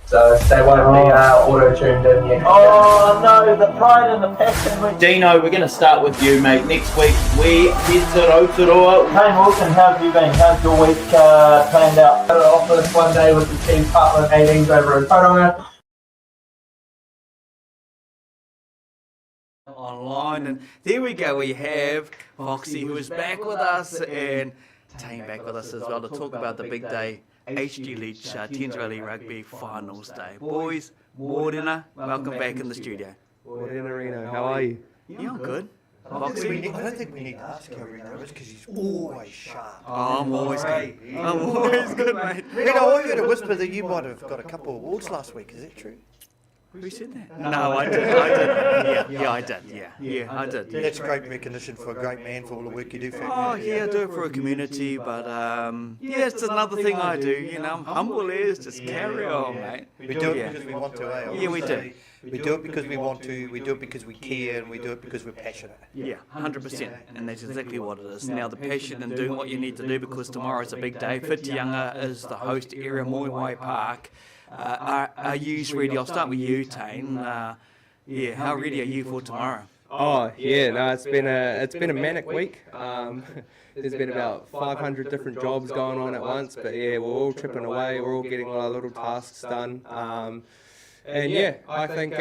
so they won't be auto-tuned in yet. Oh no, the pride and the passion. Dino, we're going to start with you, mate. Next week, we head to Rotorua. Hey Wilson, how have you been? How's your week planned out? Started off this one day with the team partner 18s over in Whitianga. Online, and there we go, we have Foxy, who is back with us, and Tame back with us as well to talk about the big day, HG Leach Thames Valley Rugby Finals Day. Boys, Morena, welcome back in the studio. Morena Reno, how are you? Yeah, I'm good. I don't think we need to ask how Reno is because he's always sharp. Oh, I'm always good. I'm always good, mate. Reno, I heard a whisper that you might have got a couple of awards last week, is that true? Who said that? No, I did. Yeah, I did. Yeah, I did. Yeah. That's great recognition for a great man for all the work you do for him. Oh, yeah, I do it for a community, but yeah, it's another thing I do. You know, I'm humble as just carry on, mate. We do it because we want to, eh? Yeah, we do. We do it because we want to, we do it because we care, and we do it because we're passionate. Yeah, 100%, and that's exactly what it is. Now, the passion in doing what you need to do, because tomorrow's a big day. Whitianga is the host area, Moewai Park. Are you ready? I'll start with you, Tane. Yeah, how ready are you for tomorrow? Oh yeah, no, it's been a manic week. There's been about 500 different jobs going on at once, but yeah, we're all chipping away. We're all getting all our little tasks done. And yeah, I think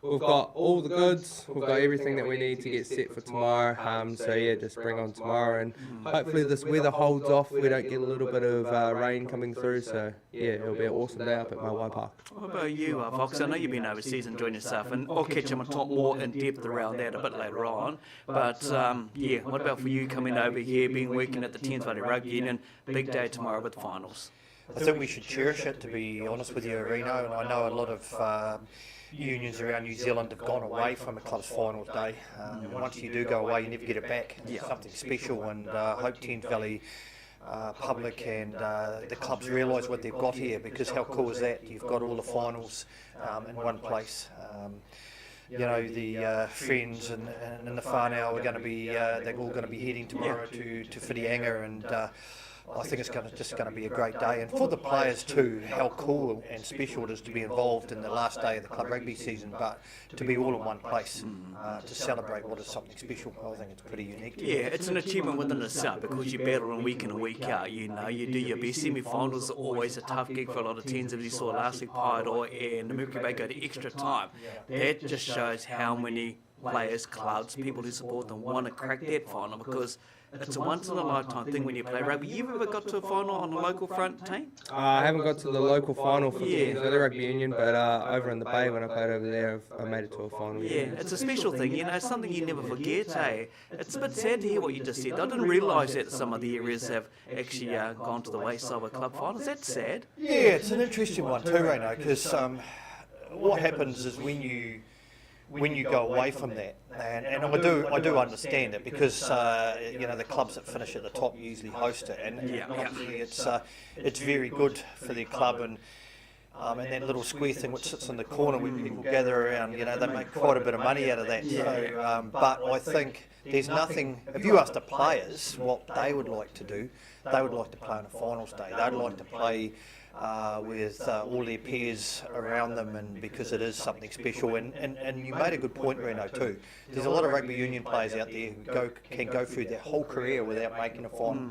we've got all the goods. We've got everything that we need to get set for tomorrow. So yeah, just bring on tomorrow, and hopefully this weather holds off. We don't get a little bit of rain coming through. So yeah, it'll be an awesome day up at Moewai Park. What about you, Fox? I know you've been overseas enjoying yourself, and I'll catch him and talk more in depth around that a bit later on. But yeah, what about for you coming over here, being working at the Thames Valley Rugby Union, big day tomorrow with finals? I think we should cherish it, to be honest with you, Reno, and I know a lot of unions around New Zealand have gone away from a club's finals day. Once you do go away, you never get it back. It's something special, and I hope Thames Valley public and the clubs realise what they've got here, because how cool is that? You've got all the finals in one place. You know, the friends and the whānau are going to be, they're all going to be heading tomorrow to Whitianga, and I think it's just going to be a great day, and for the players too, how cool and special it is to be involved in the last day of the club rugby season, but to be all in one place to celebrate what is something special. I think it's pretty unique. Yeah, it's an achievement within itself, because you battle on week in and week out. You know, you do your best. Semi-finals are always a tough gig for a lot of teams, as you saw last week, Pyro and the Mercury Bay go to extra time. That just shows how many players, clubs, people who support them want to crack that final, because it's a once-in-a-lifetime thing when you play rugby. You ever got to a final on a local front team? I haven't got to the local final for the Rugby Union, but over in the Bay when I played over there, I made it to a final. Yeah, it's a special thing, you know, something you never forget, eh? It's a bit sad to hear what you just said. I didn't realise that some of the areas have actually gone to the wayside with club finals. That's sad. Yeah, it's an interesting one too, Reno, because what happens is when you go away from that, and I do understand it, because you know, the clubs that finish at the top usually host it, and obviously it's very good for their club, and that little square thing which sits in the corner where people gather around, you know, they make quite a bit of money out of that. So, but I think there's nothing. If you ask the players what they would like to do, they would like to play on a finals day. They'd like to play with all their peers around them, and because it is something special. And you made a good point, Reno, too. There's a lot of rugby union players out there who can go through their whole career without making a final.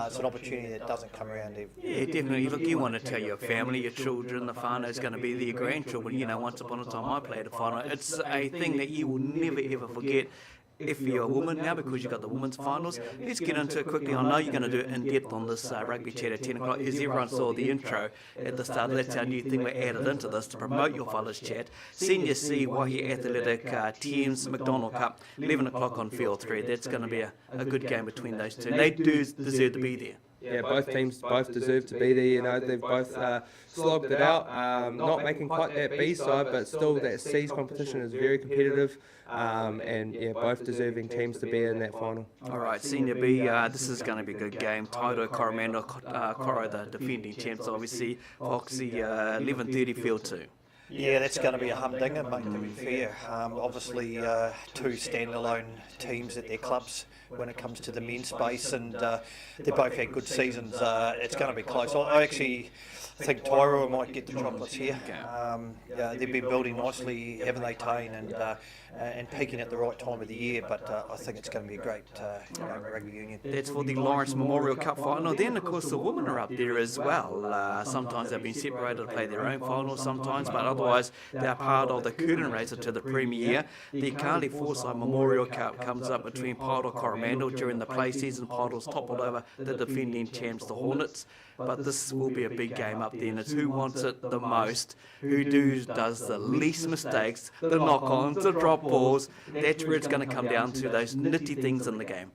It's an opportunity that doesn't come around every. Yeah, definitely. Look, you want to tell your family, your children, the whānau is going to be their grandchildren. You know, once upon a time I played a final. It's a thing that you will never ever forget. If you're a woman now, because you've got the women's finals, let's get into it quickly. I know you're going to do it in depth on this rugby chat at 10 o'clock. As everyone saw the intro at the start, that's our new thing we added into this to promote your fellas chat. Senior C, Waihi Athletic, Thames, McDonald Cup, 11 o'clock on Field 3. That's going to be a good game between those two. They do deserve to be there. Yeah, both teams both deserve to be there. You know, they've both slogged it out. Not making quite that B side, but still that C's competition is very competitive. And yeah, both deserving teams to be in that final. All right, Senior B, this is going to be a good game. Taito, Coromandel, Coro, the defending champs, obviously. Foxy, 11:30 Field 2. Yeah, that's going to be a humdinger, mate, to be fair. Obviously, two standalone teams at their clubs when it comes to the men's space, and they both had good seasons. It's going to be close. I actually think Tairoa might get the chocolates here. They've been building nicely, haven't they, Tane, and peaking at the right time of the year. But I think it's going to be a great rugby union. That's for the Lawrence Memorial Cup final. Then, of course, the women are up there as well. Sometimes they've been separated to play their own final sometimes, but otherwise they're part of the curtain raiser to the Premier. The Carly Forsyth Memorial Cup comes up between Port and Coromandel during the play season. Port's toppled over the defending champs, the Hornets. But this will be a big game up there, and it's who wants it the most, who does the least mistakes, the knock-ons, the drop balls. That's where it's going to come down to, those nitty things in the game.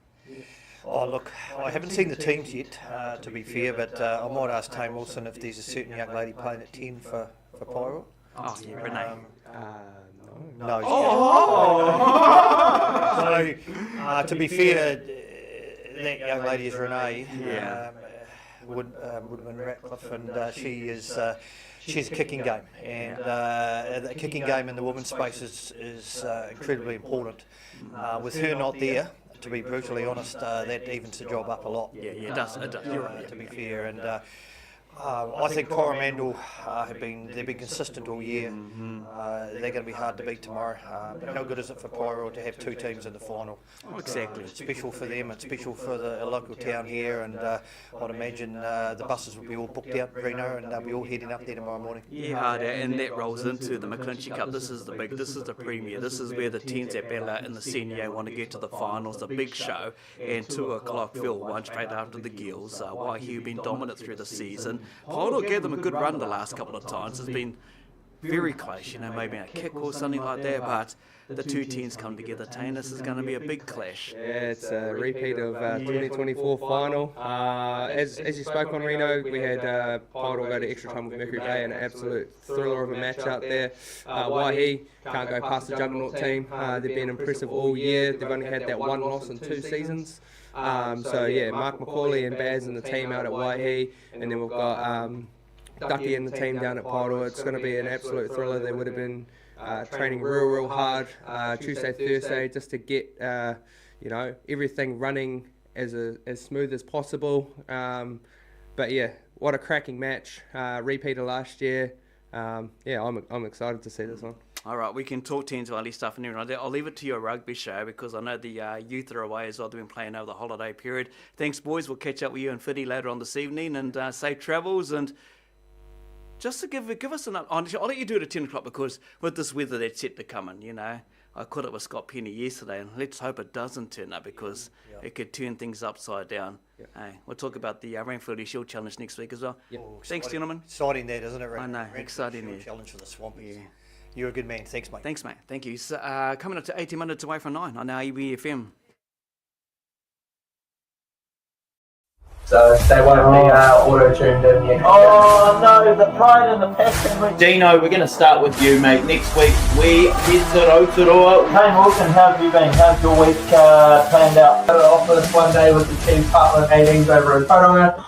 Oh, look, I haven't seen the teams yet, to be fair, but I might ask Tame Wilson if there's a certain young lady playing at 10 for Pyro. Oh, yeah, Renee. No. So, to be fair, that young lady is Renee. Yeah. Woodman Ratcliffe, and she's a kicking game, and the kicking game in the women's space is incredibly important. With her not there, to be brutally honest, that evens the job up a lot. Yeah, it does. You're right. To be fair, and I think Coromandel they've been consistent all year. They're going to be hard to beat tomorrow. But how good is it for Pyro to have two teams in the final? Oh, exactly. It's special for them. It's special for the local town here, and I'd imagine the buses will be all booked out, Reno, and they'll be all heading up there tomorrow morning. Yeah, and that rolls into the McClinchy Cup. This is the Premier. This is where the teams at Bella and the Senior want to get to the finals, the big show. And 2 o'clock Phil one straight after the Gills. Waihi been dominant through the season. Poro gave them a good run the last couple of times. It's been very close, maybe a kick or something like that, but the two teams come together. Tane, this is going to be a big clash. Yeah, it's a repeat of 2024 final. As you spoke on, Reno, we had Poro go to extra time with Mercury Bay, an absolute thriller of a match out there. Waihi can't go past the Juggernaut team. They've been impressive all year. They've only had that one loss in 2 seasons. So yeah, Mark McCauley and Baz and the team out at Waihi, and then we've got Ducky and the team down at Poro. It's going to be an absolute thriller. They would have been training real hard Tuesday, Thursday, just to get everything running as smooth as possible. But yeah, what a cracking match! Repeat of last year. I'm excited to see this one. All right, we can talk Thames Valley stuff and everything. I'll leave it to your rugby show because I know the youth are away as well. They've been playing over the holiday period. Thanks, boys. We'll catch up with you and Fiddy later on this evening, and safe travels. And just to give us an... I'll let you do it at 10 o'clock because with this weather that's set to come in, I caught up with Scott Penny yesterday, and let's hope it doesn't turn up because it could turn things upside down. Hey, we'll talk about the Rainfield Shield Challenge next week as well. Oh, thanks, gentlemen. Exciting that, isn't it, Ray? I know, exciting Shield Challenge for the Swampies. Yeah. You're a good man. Thanks, mate. Thanks, mate. Thank you. So, coming up to 18 minutes away from 9 on our EBFM. So they won't be auto-tuned in yet. Oh no, the pride and the passion. Dino, we're going to start with you, mate. Next week we head to Rotorua. Tane Wilson, how have you been? How's your week planned out? Off this one day with the team partner 18s over in Tauranga.